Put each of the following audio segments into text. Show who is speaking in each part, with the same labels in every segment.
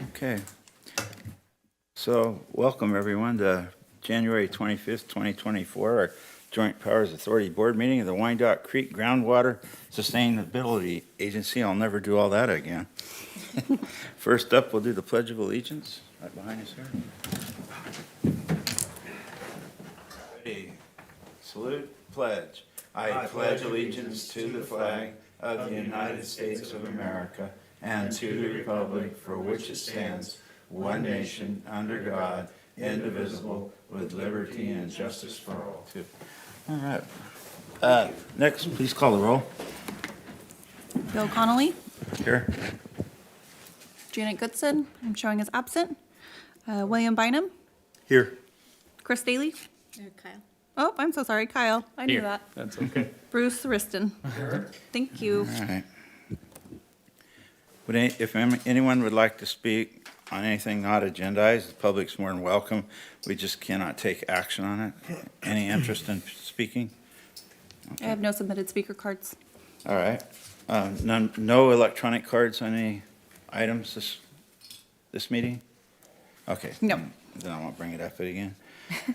Speaker 1: Okay. So, welcome everyone to January 25th, 2024, our Joint Powers Authority Board meeting of the Wyandotte Creek Groundwater Sustainability Agency. I'll never do all that again. First up, we'll do the Pledge of Allegiance, right behind us here. Ready. Salute, pledge. I pledge allegiance to the flag of the United States of America and to the republic for which it stands, one nation, under God, indivisible, with liberty and justice for all. All right. Next, please call the roll.
Speaker 2: Bill Connolly,
Speaker 1: Here.
Speaker 2: Janet Goodson, I'm showing as absent. William Bynum,
Speaker 1: Here.
Speaker 2: Chris Daly.
Speaker 3: Kyle.
Speaker 2: Oh, I'm so sorry, Kyle. I knew that.
Speaker 4: That's okay.
Speaker 2: Bruce Riston. Thank you.
Speaker 1: All right. If anyone would like to speak on anything not agendized, the public's more than welcome. We just cannot take action on it. Any interest in speaking?
Speaker 2: I have no submitted speaker cards.
Speaker 1: All right. No electronic cards on any items this meeting? Okay.
Speaker 2: No.
Speaker 1: Then I won't bring it up again.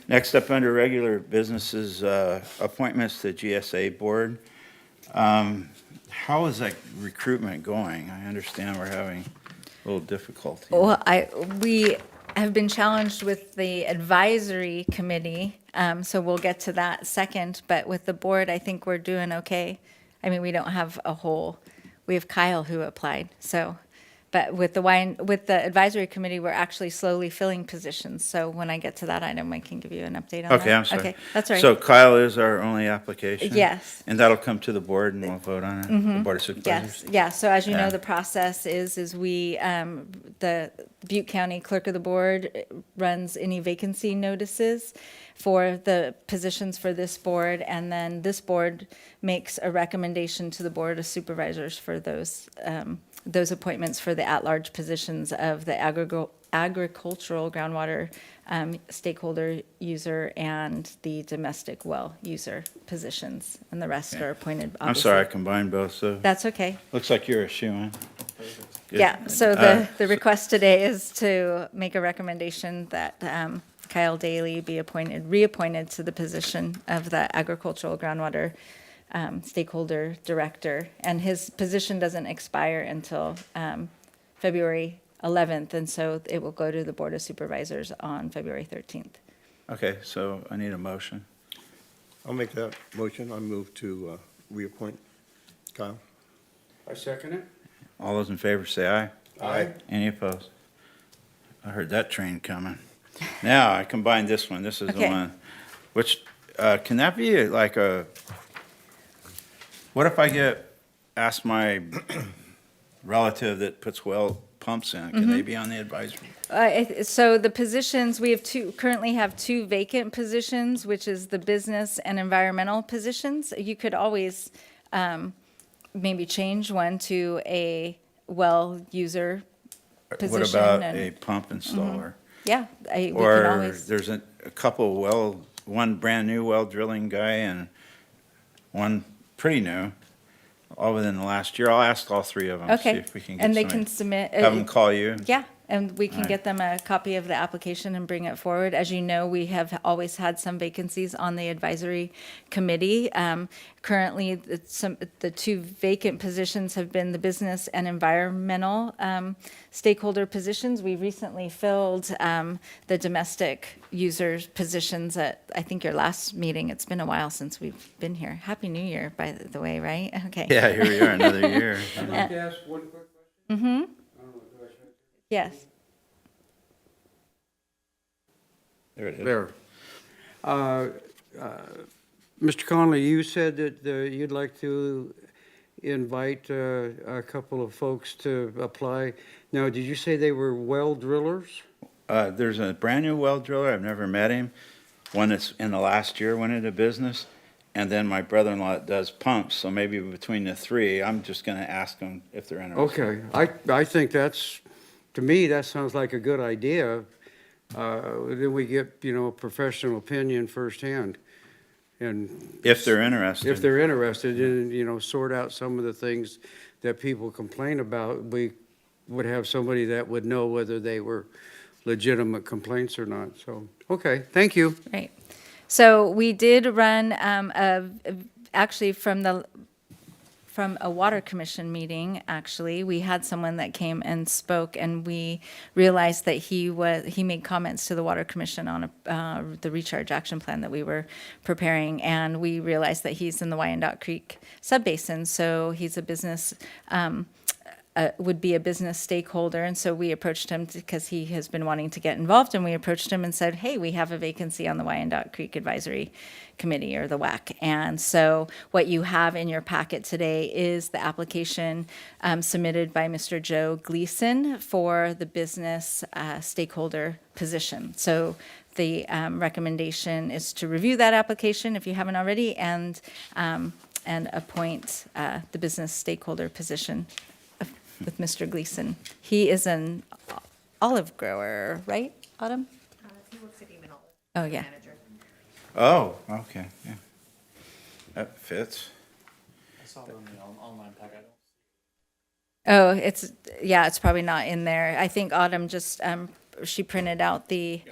Speaker 1: Next up under regular businesses, appointments to GSA board. How is that recruitment going? I understand we're having a little difficulty.
Speaker 3: Well, we have been challenged with the advisory committee, so we'll get to that second. But with the board, I think we're doing okay. I mean, we don't have we have Kyle who applied, so. But with the advisory committee, we're actually slowly filling positions. So when I get to that item, I can give you an update on that.
Speaker 1: Okay, I'm sorry.
Speaker 3: Okay, that's all right.
Speaker 1: So Kyle is our only application?
Speaker 3: Yes.
Speaker 1: And that'll come to the board and we'll vote on it, the Board of Supervisors?
Speaker 3: Yes, yeah, so as you
Speaker 1: Yeah.
Speaker 3: know, the process is we, the Butte County Clerk of the Board runs any vacancy notices for the positions for this board, and then this board makes a recommendation to the Board of Supervisors for those appointments for the at-large positions of the agricultural groundwater stakeholder user and the domestic well user positions, and the rest are appointed, obviously.
Speaker 1: I'm sorry, I combined both, so
Speaker 3: That's okay.
Speaker 1: looks like you're a shoo-in. Good.
Speaker 3: Yeah, so the request today is to make a recommendation that Kyle Daly be reappointed to the position of the agricultural groundwater stakeholder director. And his position doesn't expire until February 11th, and so it will go to the Board of Supervisors on February 13th.
Speaker 1: Okay, so I need a motion.
Speaker 5: I'll make that motion. I move to reappoint Kyle.
Speaker 4: I second it.
Speaker 1: All those in favor say aye.
Speaker 5: Aye.
Speaker 1: Any opposed? I heard that train coming. Now, I combined this one. This is the
Speaker 3: Okay.
Speaker 1: one, which, can that be like what if I ask my relative that puts well pumps in, can they be on the advisory?
Speaker 3: So the positions, we have currently have two vacant positions, which is the business and environmental positions. You could always maybe change one to a well user position.
Speaker 1: What about
Speaker 3: and-
Speaker 1: a pump installer?
Speaker 3: Yeah, we can
Speaker 1: Or
Speaker 3: always,
Speaker 1: there's a couple one brand-new well drilling guy and one pretty new, all within the last year. I'll ask all three of them, see
Speaker 3: okay.
Speaker 1: if we can get
Speaker 3: And they
Speaker 1: somebody.
Speaker 3: can submit.
Speaker 1: Have them call you?
Speaker 3: Yeah, and we can
Speaker 1: Alright.
Speaker 3: get them a copy of the application and bring it forward. As you know, we have always had some vacancies on the advisory committee. Currently, the two vacant positions have been the business and environmental stakeholder positions. We recently filled the domestic users positions at, I think, your last meeting. It's been a while since we've been here. Happy New Year, by the way, right? Okay.
Speaker 1: Yeah, here we are, another year.
Speaker 4: I'd like to ask one quick question. I don't know, do I say it?
Speaker 3: Yes.
Speaker 1: There it is.
Speaker 4: There. Mr. Conley, you said that you'd like to invite a couple of folks to apply. Now, did you say they were well drillers?
Speaker 1: There's a brand-new well driller, I've never met him, one that's in the last year went into business, and then my brother-in-law that does pumps, so maybe between the three, I'm just gonna ask them if they're interested.
Speaker 4: Okay, I think to me, that sounds like a good idea. Then we get, a professional opinion firsthand. And
Speaker 1: If they're interested.
Speaker 4: if they're interested in, sort out some of the things that people complain about, we would have somebody that would know whether they were legitimate complaints or not. So, okay, thank you.
Speaker 3: Right. So we did run, actually from a water commission meeting, actually, we had someone that came and spoke, and we realized that he made comments to the water commission on the recharge action plan that we were preparing, and we realized that he's in the Wyandotte Creek subbasin, so he's a business, would be a business stakeholder, and so we approached him because he has been wanting to get involved, and we approached him and said, hey, we have a vacancy on the Wyandotte Creek Advisory Committee, or the WAC. And so what you have in your packet today is the application submitted by Mr. Joe Gleason for the business stakeholder position. So the recommendation is to review that application if you haven't already, and appoint the business stakeholder position with Mr. Gleason. He is an olive grower, right, Autumn?
Speaker 6: He works at Eamon Olive.
Speaker 3: Oh, yeah.
Speaker 6: Manager.
Speaker 1: Oh, okay, yeah. That fits.
Speaker 7: I saw it on the online pack.
Speaker 3: Oh, it's probably not in there. I think Autumn just, she printed out the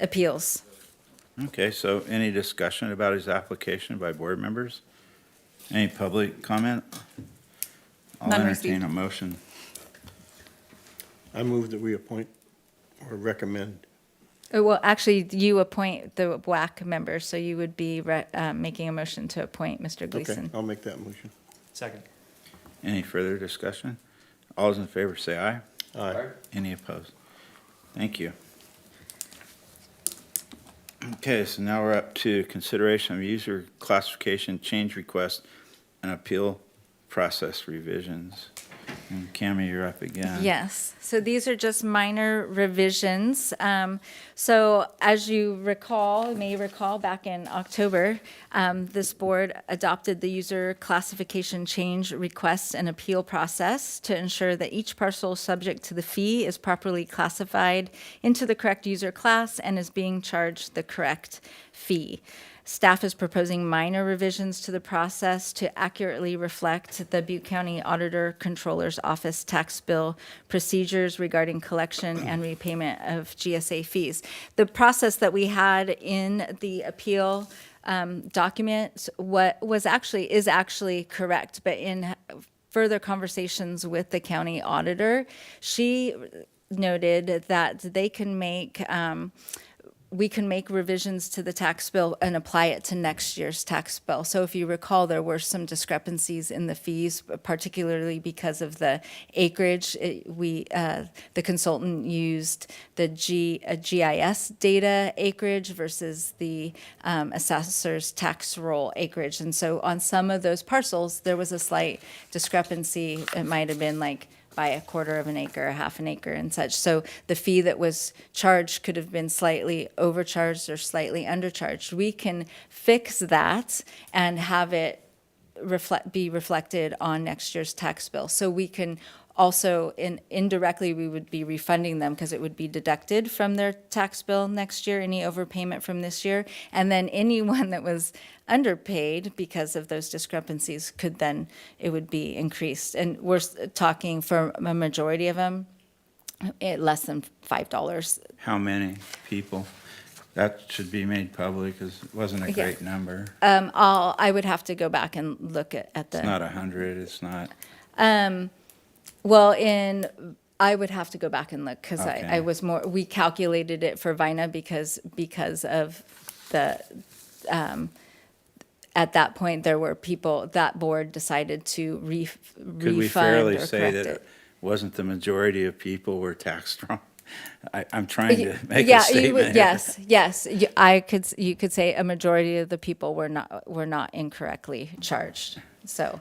Speaker 3: appeals.
Speaker 1: Okay, so any discussion about his application by board members? Any public comment? I'll
Speaker 2: None
Speaker 1: entertain
Speaker 2: received.
Speaker 1: a motion.
Speaker 5: I move that we appoint or recommend.
Speaker 3: Oh, well, actually, you appoint the WAC members, so you would be making a motion to appoint Mr.
Speaker 5: Okay,
Speaker 3: Gleason.
Speaker 5: I'll make that motion.
Speaker 7: Second.
Speaker 1: Any further discussion? All those in favor say aye.
Speaker 5: Aye.
Speaker 1: Any opposed? Thank you. Okay, so now we're up to consideration of user classification change request and appeal process revisions. And Cammie, you're up again.
Speaker 3: Yes, so these are just minor revisions. So as you may recall, back in October, this board adopted the user classification change request and appeal process to ensure that each parcel subject to the fee is properly classified into the correct user class and is being charged the correct fee. Staff is proposing minor revisions to the process to accurately reflect the Butte County Auditor Controller's Office tax bill procedures regarding collection and repayment of GSA fees. The process that we had in the appeal document is actually correct, but in further conversations with the county auditor, she noted that we can make revisions to the tax bill and apply it to next year's tax bill. So if you recall, there were some discrepancies in the fees, particularly because of the acreage. The consultant used the GIS data acreage versus the assessor's tax roll acreage. And so on some of those parcels, there was a slight discrepancy. It might have been like by a quarter of an acre, a half an acre and such. So the fee that was charged could have been slightly overcharged or slightly undercharged. We can fix that and have it be reflected on next year's tax bill. So we can also, indirectly, we would be refunding them because it would be deducted from their tax bill next year, any overpayment from this year. And then anyone that was underpaid because of those discrepancies it would be increased. And we're talking for a majority of them, less than $5.
Speaker 1: How many people? That should be made public because it wasn't a
Speaker 3: Yeah.
Speaker 1: great number.
Speaker 3: I would have to go back and look at the.
Speaker 1: It's not 100, it's not.
Speaker 3: Well, I would have to go back and look because
Speaker 1: Okay.
Speaker 3: we calculated it for Vina because of the, at that point, there were people, that board decided to refund
Speaker 1: Could we fairly
Speaker 3: or
Speaker 1: say
Speaker 3: correct
Speaker 1: that
Speaker 3: it.
Speaker 1: it wasn't the majority of people were taxed wrong? I'm trying to make
Speaker 3: Yeah,
Speaker 1: a statement here.
Speaker 3: Yes. You could say a majority of the people were not incorrectly charged. So,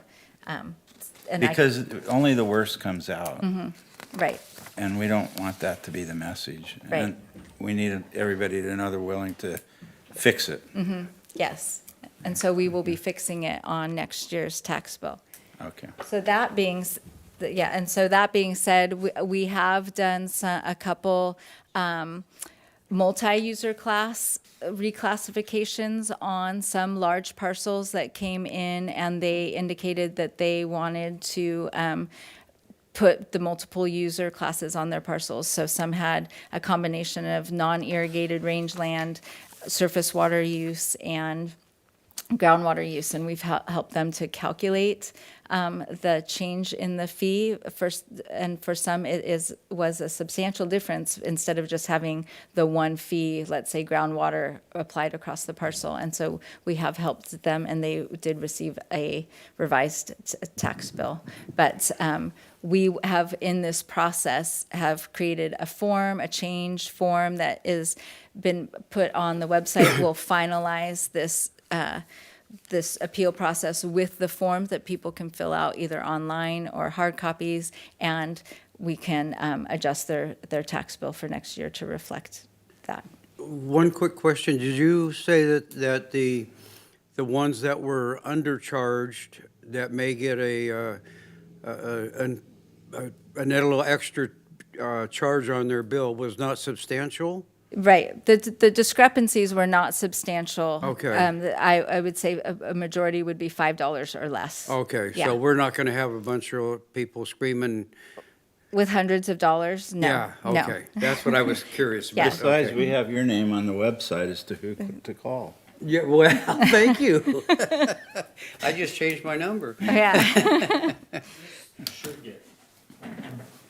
Speaker 1: Because only the worst comes out,
Speaker 3: right.
Speaker 1: and we don't want that to be the message.
Speaker 3: Right.
Speaker 1: And we need everybody to know they're willing to fix it.
Speaker 3: Yes. And so we will be fixing it on next year's tax bill.
Speaker 1: Okay.
Speaker 3: So that being said, we have done a couple multi-user class reclassifications on some large parcels that came in, and they indicated that they wanted to put the multiple user classes on their parcels. So some had a combination of non-irrigated rangeland, surface water use, and groundwater use, and we've helped them to calculate the change in the fee. And for some, was a substantial difference instead of just having the one fee, let's say groundwater, applied across the parcel. And so we have helped them, and they did receive a revised tax bill. But we have, in this process, have created a form, a change form that is been put on the website. We'll finalize this appeal process with the form that people can fill out either online or hard copies, and we can adjust their tax bill for next year to reflect that.
Speaker 4: One quick question. Did you say that the ones that were undercharged that may get a little extra charge on their bill was not substantial?
Speaker 3: Right. The discrepancies were not substantial.
Speaker 4: Okay.
Speaker 3: I would say a majority would be $5 or less.
Speaker 4: Okay,
Speaker 3: Yeah.
Speaker 4: so we're not going to have a bunch of people screaming?
Speaker 3: With hundreds of dollars? No.
Speaker 4: Yeah,
Speaker 3: No.
Speaker 4: okay. That's what I was curious about.
Speaker 3: Yeah.
Speaker 1: Besides,
Speaker 4: Okay.
Speaker 1: we have your name on the website as to who to call.
Speaker 4: Yeah, well, thank you. I just changed my number.
Speaker 3: Yeah.
Speaker 7: Should get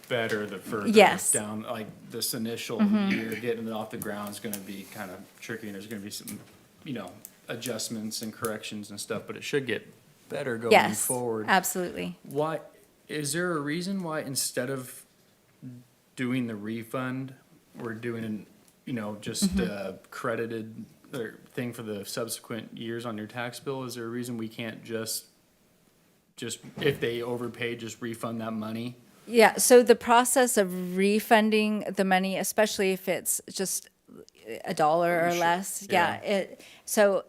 Speaker 7: better the further
Speaker 3: Yes.
Speaker 7: down, like this initial year, getting it off the ground is gonna be kind of tricky, and there's gonna be some, adjustments and corrections and stuff, but it should get better going
Speaker 3: Yes,
Speaker 7: forward.
Speaker 3: absolutely.
Speaker 7: Why, is there a reason why instead of doing the refund, we're doing just a credited or thing for the subsequent years on your tax bill? Is there a reason we can't just if they overpaid, just refund that money?
Speaker 3: Yeah, so the process of refunding the money, especially if it's just $1 or less, so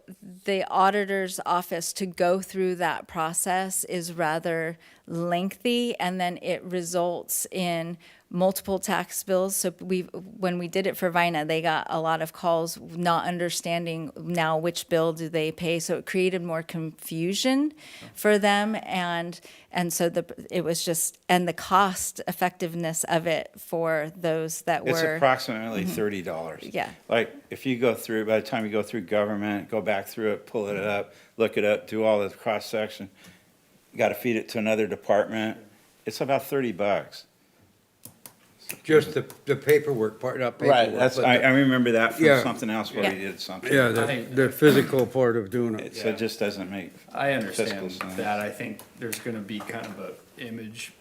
Speaker 3: the auditor's office, to go through that process is rather lengthy, and then it results in multiple tax bills. So when we did it for Vina, they got a lot of calls not understanding now which bill do they pay. So it created more confusion for them, and so it was just, and the cost effectiveness of it for those that
Speaker 1: It's
Speaker 3: were.
Speaker 1: approximately $30.
Speaker 3: Yeah.
Speaker 1: Like, if you go through, by the time you go through government, go back through it, pull it up, look it up, do all the cross-section, got to feed it to another department, it's about $30.
Speaker 4: Just the paperwork part, not paperwork.
Speaker 1: Right, that's,
Speaker 4: but
Speaker 1: I remember that from
Speaker 4: Yeah.
Speaker 1: something else where we
Speaker 3: Yeah.
Speaker 1: did something.
Speaker 4: Yeah, the physical part of doing it.
Speaker 1: So it just doesn't make
Speaker 7: I
Speaker 1: fiscal
Speaker 7: understand
Speaker 1: sense.
Speaker 7: that. I think there's gonna be kind of a image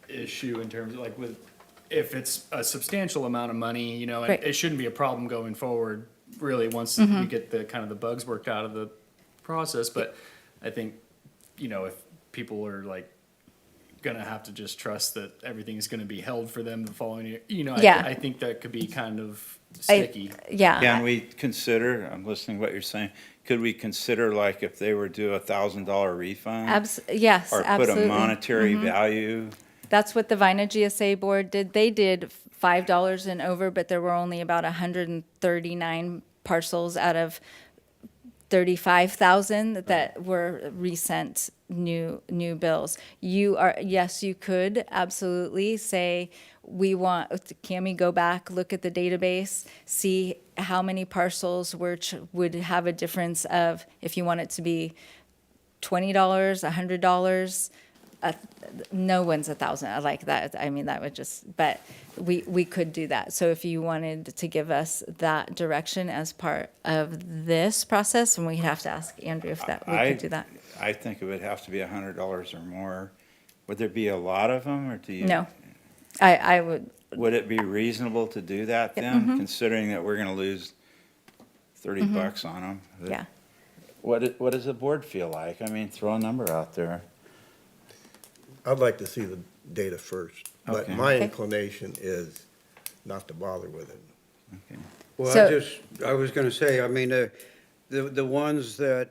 Speaker 7: issue in terms of like if it's a substantial amount of money, and
Speaker 3: Right.
Speaker 7: it shouldn't be a problem going forward, really, once we get the kind of the bugs worked out of the process. But I think, if people are like gonna have to just trust that everything is gonna be held for them the following year,
Speaker 3: Yeah.
Speaker 7: I think that could be kind of sticky.
Speaker 1: Can we consider, I'm listening to what you're saying, could we consider like if they were due $1,000 refund?
Speaker 3: Yes,
Speaker 1: Or put a
Speaker 3: absolutely.
Speaker 1: monetary value?
Speaker 3: That's what the Vina GSA board did. They did $5 and over, but there were only about 139 parcels out of 35,000 that were resent new bills. Yes, you could absolutely say, can we go back, look at the database, see how many parcels would have a difference of, if you want it to be $20, $100, no one's 1,000. I like that. I mean, that would just, but we could do that. So if you wanted to give us that direction as part of this process, and we have to ask Andrew if we could do that.
Speaker 1: I think it would have to be $100 or more. Would there be a lot of them, or do you?
Speaker 3: No, I would,
Speaker 1: Would it be reasonable to do that then, considering that we're gonna lose $30 on them?
Speaker 3: yeah.
Speaker 1: What does the board feel like? I mean, throw a number out there.
Speaker 5: I'd like to see the data first, but
Speaker 1: Okay.
Speaker 5: my
Speaker 3: Okay.
Speaker 5: inclination is not to bother with it.
Speaker 4: Well,
Speaker 3: So-
Speaker 4: I was going to say, I mean, the ones that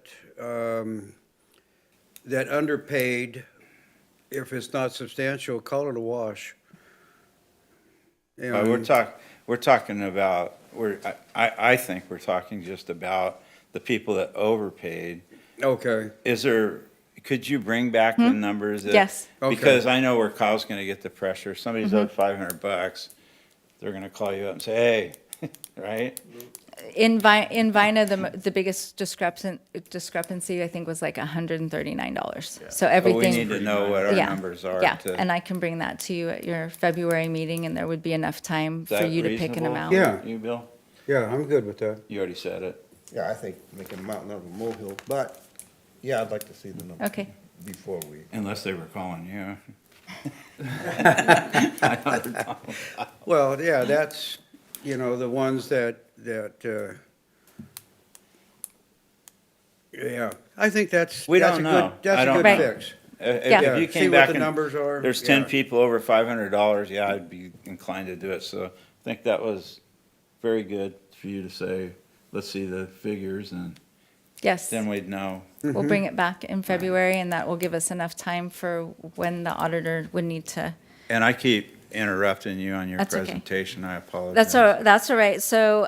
Speaker 4: underpaid, if it's not substantial, call it a wash. You know,
Speaker 1: We're talking about, I think we're talking just about the people that overpaid.
Speaker 4: Okay,
Speaker 1: could you bring back the numbers? that-
Speaker 3: Yes.
Speaker 4: Okay.
Speaker 1: Because I know where Kyle's gonna get the pressure. If somebody's owed $500, they're gonna call you up and say, hey, right?
Speaker 3: In Vina, the biggest discrepancy, I think, was like $139. So
Speaker 1: But we
Speaker 3: everything.
Speaker 1: need to know what our
Speaker 3: Yeah,
Speaker 1: numbers are
Speaker 3: yeah,
Speaker 1: to.
Speaker 3: and I can bring that to you at your February meeting, and there would be enough time
Speaker 1: Is
Speaker 3: for
Speaker 1: that
Speaker 3: you to pick an
Speaker 1: reasonable?
Speaker 3: amount.
Speaker 4: Yeah.
Speaker 1: You, Bill?
Speaker 4: Yeah, I'm good with that.
Speaker 1: You already said it.
Speaker 5: Yeah, I think make a mountain out of a molehill, but, yeah, I'd like to see the number.
Speaker 3: Okay.
Speaker 5: Before we,
Speaker 1: Unless they were calling you.
Speaker 4: Well, yeah, that's, the ones that, yeah, I think that's.
Speaker 1: We
Speaker 4: that's
Speaker 1: don't
Speaker 4: a good-
Speaker 1: know.
Speaker 4: That's
Speaker 1: I
Speaker 4: a
Speaker 1: don't
Speaker 4: good
Speaker 3: know.
Speaker 4: fix.
Speaker 3: Yeah.
Speaker 1: If you
Speaker 4: See
Speaker 1: came
Speaker 4: what
Speaker 1: back
Speaker 4: the
Speaker 1: and
Speaker 4: numbers are.
Speaker 1: there's
Speaker 4: yeah.
Speaker 1: 10 people over $500, yeah, I'd be inclined to do it. So I think that was very good for you to say, let's see the figures, and
Speaker 3: Yes,
Speaker 1: then we'd know.
Speaker 3: we'll bring it back in February, and that will give us enough time for when the auditor would need to.
Speaker 1: And I keep interrupting you on your
Speaker 3: That's okay.
Speaker 1: presentation. I apologize.
Speaker 3: That's all right. So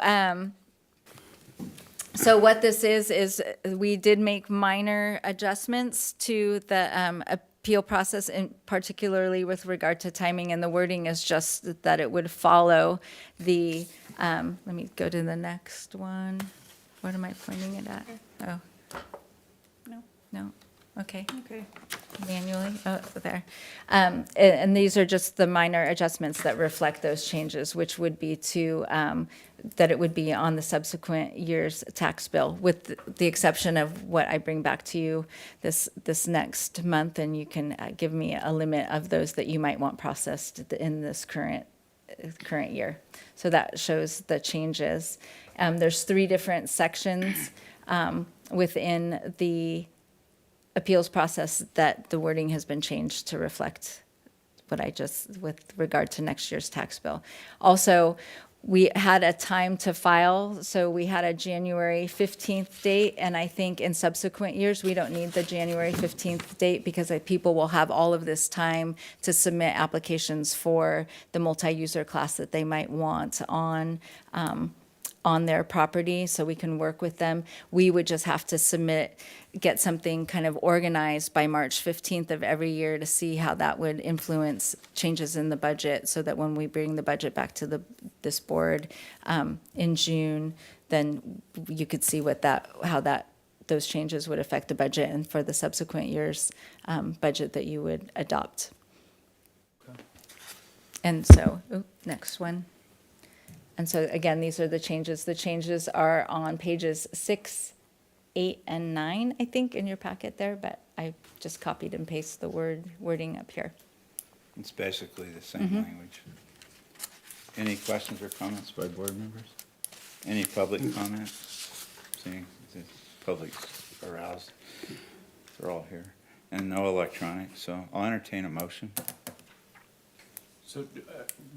Speaker 3: what this is we did make minor adjustments to the appeal process, and particularly with regard to timing, and the wording is just that it would follow the, let me go to the next one. What am I pointing it at? Oh. No, okay.
Speaker 2: Okay.
Speaker 3: Manually, oh, there. And these are just the minor adjustments that reflect those changes, which would be to, that it would be on the subsequent year's tax bill, with the exception of what I bring back to you this next month, and you can give me a limit of those that you might want processed in this current year. So that shows the changes. There's 3 different sections within the appeals process that the wording has been changed to reflect what I just, with regard to next year's tax bill. Also, we had a time to file, so we had a January 15th date, and I think in subsequent years, we don't need the January 15th date, because people will have all of this time to submit applications for the multi-user class that they might want on their property, so we can work with them. We would just have to get something kind of organized by March 15th of every year to see how that would influence changes in the budget, so that when we bring the budget back to this board in June, then you could see how those changes would affect the budget, and for the subsequent year's budget that you would adopt. And so, next one. And so, again, these are the changes. The changes are on pages 6, 8, and 9, I think, in your packet there, but I just copied and pasted the wording up here.
Speaker 1: It's basically the same language. Any questions or comments by board members? Any public comments? Seeing the public's aroused, they're all here. And no electronic, so I'll entertain a motion.
Speaker 7: So,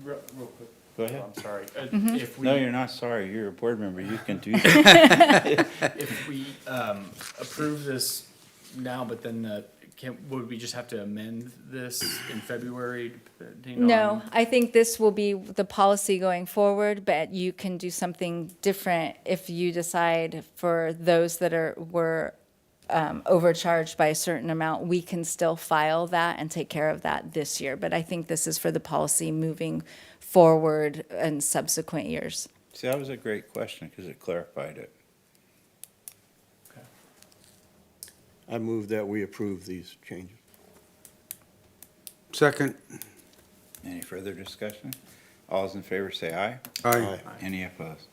Speaker 7: real quick.
Speaker 1: Go ahead.
Speaker 7: I'm sorry. If
Speaker 1: No,
Speaker 7: we,
Speaker 1: you're not sorry. You're a board member. You can do that.
Speaker 7: if we approve this now, but then would we just have to amend this in February? depending
Speaker 3: No,
Speaker 7: on-
Speaker 3: I think this will be the policy going forward, but you can do something different if you decide for those that were overcharged by a certain amount. We can still file that and take care of that this year, but I think this is for the policy moving forward in subsequent years.
Speaker 1: See, that was a great question because it clarified it.
Speaker 5: I move that we approve these changes.
Speaker 4: Second.
Speaker 1: Any further discussion? All those in favor say aye.
Speaker 4: Aye.
Speaker 1: Any opposed?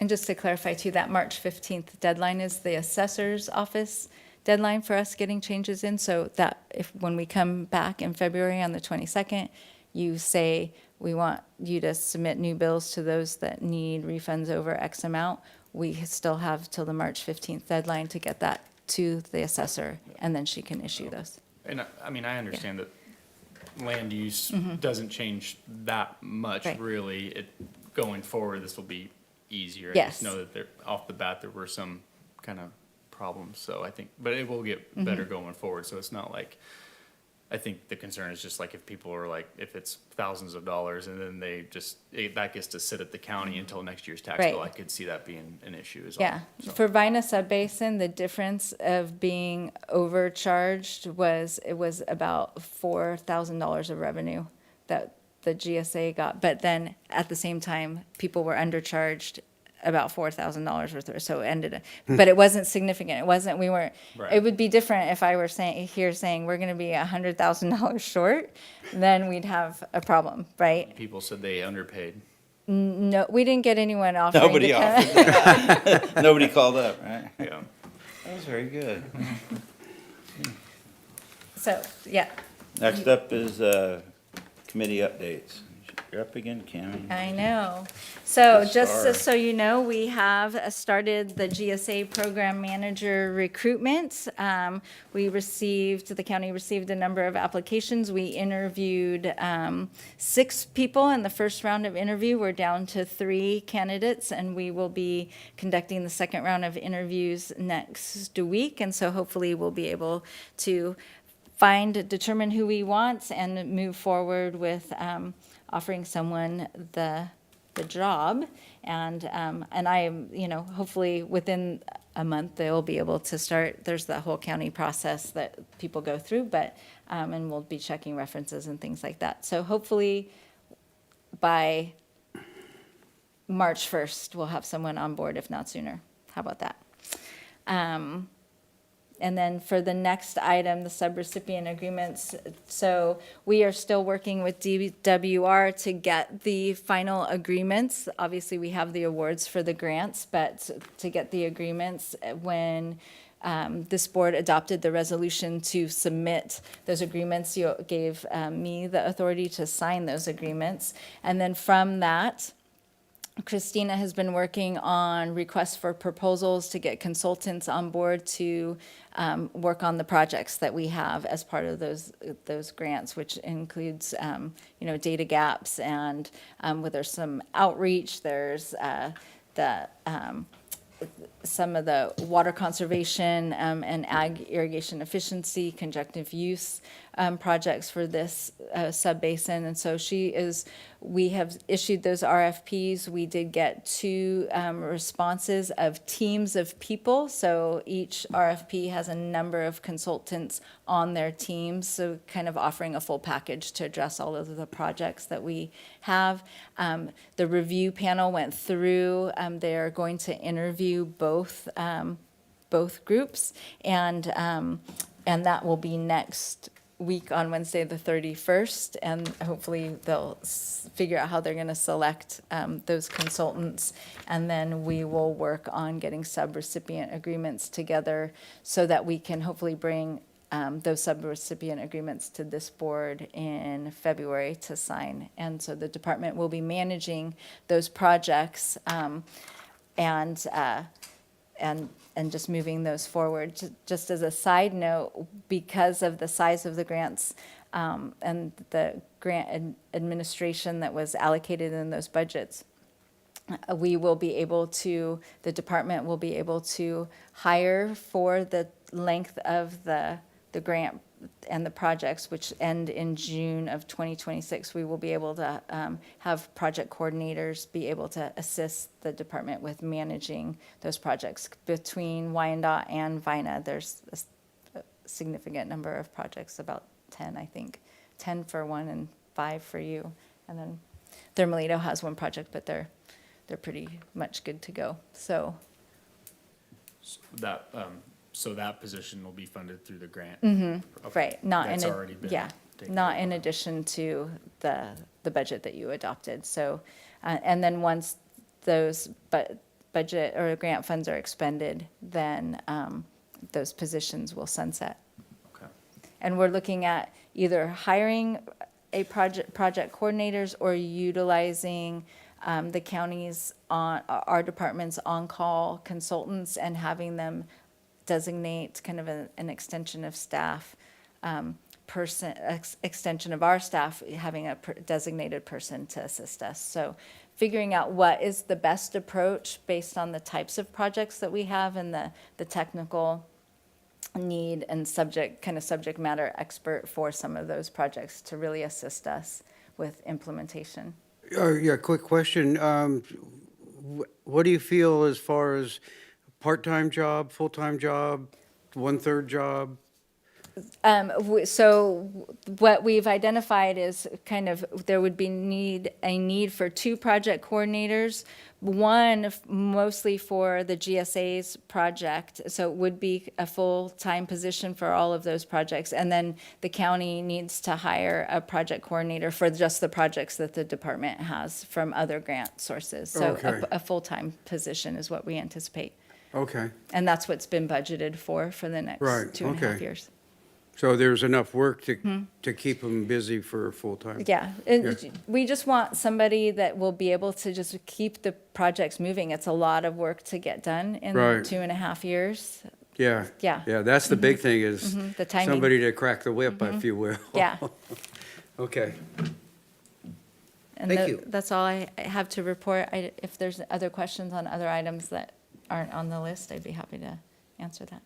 Speaker 3: And just to clarify too, that March 15th deadline is the assessor's office deadline for us getting changes in, so that when we come back in February on the 22nd, you say, we want you to submit new bills to those that need refunds over X amount, we still have till the March 15th deadline to get that to the assessor, and then she can issue those.
Speaker 7: And I understand that land use doesn't change that much,
Speaker 3: Right.
Speaker 7: really. Going forward, this will be easier. I
Speaker 3: Yes.
Speaker 7: just know that off the bat, there were some kind of problems, so I think, but it will get better going forward, so it's not like I think the concern is just like if people are like, if it's thousands of dollars and then that gets to sit at the county until next year's tax bill, I
Speaker 3: Right.
Speaker 7: could see that being an issue as well.
Speaker 3: Yeah,
Speaker 7: So,
Speaker 3: for Vina Subbasin, the difference of being overcharged it was about $4,000 of revenue that the GSA got. But then at the same time, people were undercharged about $4,000 worth of, so it ended, but it wasn't significant. It wasn't, we weren't,
Speaker 7: Right.
Speaker 3: it would be different if I were saying we're gonna be $100,000 short, then we'd have a problem, right?
Speaker 7: people said they underpaid.
Speaker 3: No, we didn't get anyone offering to
Speaker 1: Nobody
Speaker 3: come.
Speaker 1: offered that. Nobody called up, right?
Speaker 7: Yeah.
Speaker 1: That was very good.
Speaker 3: So, yeah,
Speaker 1: Next up is committee updates. You're up again, Cammie.
Speaker 3: I know. So
Speaker 1: Good
Speaker 3: just
Speaker 1: start.
Speaker 3: so you know, we have started the GSA program manager recruitment. The county received a number of applications. We interviewed 6 people in the first round of interview. We're down to 3 candidates, and we will be conducting the second round of interviews next week. And so hopefully we'll be able to determine who we want and move forward with offering someone the job. And I am, hopefully within a month, they'll be able to start. There's the whole county process that people go through, but, and we'll be checking references and things like that. So hopefully by March 1st, we'll have someone on board, if not sooner. How about that? And then for the next item, the subrecipient agreements, so we are still working with DWR to get the final agreements. Obviously, we have the awards for the grants, but to get the agreements, when this board adopted the resolution to submit those agreements, you gave me the authority to sign those agreements. And then from that, Christina has been working on requests for proposals to get consultants on board to work on the projects that we have as part of those grants, which includes data gaps and there's some outreach. There's some of the water conservation and ag irrigation efficiency, conjunctive use projects for this sub-basin. And so we have issued those RFPs. We did get 2 responses of teams of people. So each RFP has a number of consultants on their teams, so kind of offering a full package to address all of the projects that we have. The review panel went through. They are going to interview both groups, and that will be next week on Wednesday, the 31st, and hopefully they'll figure out how they're going to select those consultants, and then we will work on getting subrecipient agreements together so that we can hopefully bring those subrecipient agreements to this board in February to sign. And so the department will be managing those projects and just moving those forward. Just as a side note, because of the size of the grants and the grant administration that was allocated in those budgets, the department will be able to hire for the length of the grant and the projects, which end in June of 2026. We will be able to have project coordinators be able to assist the department with managing those projects. Between Wyandotte and Vina, there's a significant number of projects, about 10, I think. 10 for one and 5 for you. And then Thermalito has one project, but they're pretty much good to go. So
Speaker 7: That position will be funded through the grant. Okay.
Speaker 3: right,
Speaker 7: That's already been taken
Speaker 3: not
Speaker 7: care
Speaker 3: in
Speaker 7: of.
Speaker 3: addition to the budget that you adopted. So, and then once those budget or grant funds are expended, then those positions will sunset.
Speaker 7: Okay.
Speaker 3: And we're looking at either hiring project coordinators or utilizing the county's our department's on-call consultants and having them designate kind of an extension of staff extension of our staff, having a designated person to assist us. So figuring out what is the best approach based on the types of projects that we have and the technical need and subject matter expert for some of those projects to really assist us with implementation.
Speaker 4: Yeah, quick question. What do you feel as far as part-time job, full-time job, one-third job?
Speaker 3: So what we've identified is there would be a need for 2 project coordinators, one mostly for the GSA's project, so it would be a full-time position for all of those projects. And then the county needs to hire a project coordinator for just the projects that the department has from other grant sources. So
Speaker 4: Okay.
Speaker 3: a full-time position is what we anticipate.
Speaker 4: Okay,
Speaker 3: And that's what's been budgeted for the next
Speaker 4: Right,
Speaker 3: 2.5
Speaker 4: okay.
Speaker 3: years.
Speaker 4: so there's enough work to keep them busy for full-time?
Speaker 3: Yeah, we just want somebody that will be able to just keep the projects moving. It's a lot of work to get done in
Speaker 4: Right.
Speaker 3: 2.5 years.
Speaker 4: Yeah.
Speaker 3: Yeah.
Speaker 4: Yeah, that's the big thing is
Speaker 3: The timing.
Speaker 4: somebody to crack the whip, if you will.
Speaker 3: Yeah.
Speaker 4: Okay.
Speaker 3: And
Speaker 4: Thank you.
Speaker 3: that's all I have to report. If there's other questions on other items that aren't on the list, I'd be happy to answer that.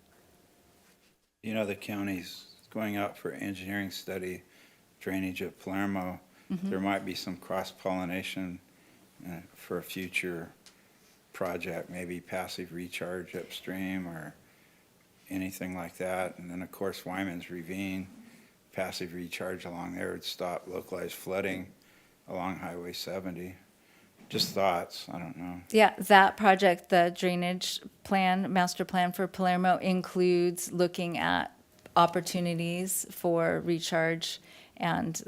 Speaker 1: You know, the county's going out for engineering study, drainage at Palermo. There might be some cross-pollination for a future project, maybe passive recharge upstream or anything like that. And then, of course, Wyman's Ravine, passive recharge along there would stop localized flooding along Highway 70. Just thoughts, I don't know.
Speaker 3: Yeah, that project, the drainage plan, master plan for Palermo includes looking at opportunities for recharge and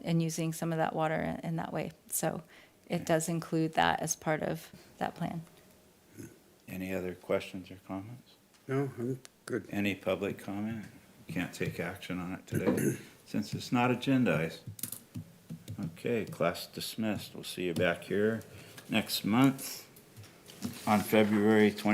Speaker 3: using some of that water in that way. So it does include that as part of that plan.
Speaker 1: Any other questions or comments?
Speaker 4: No, I'm good.
Speaker 1: Any public comment? Can't take action on it today since it's not agendized. Okay, class dismissed. We'll see you back here next month on February 20.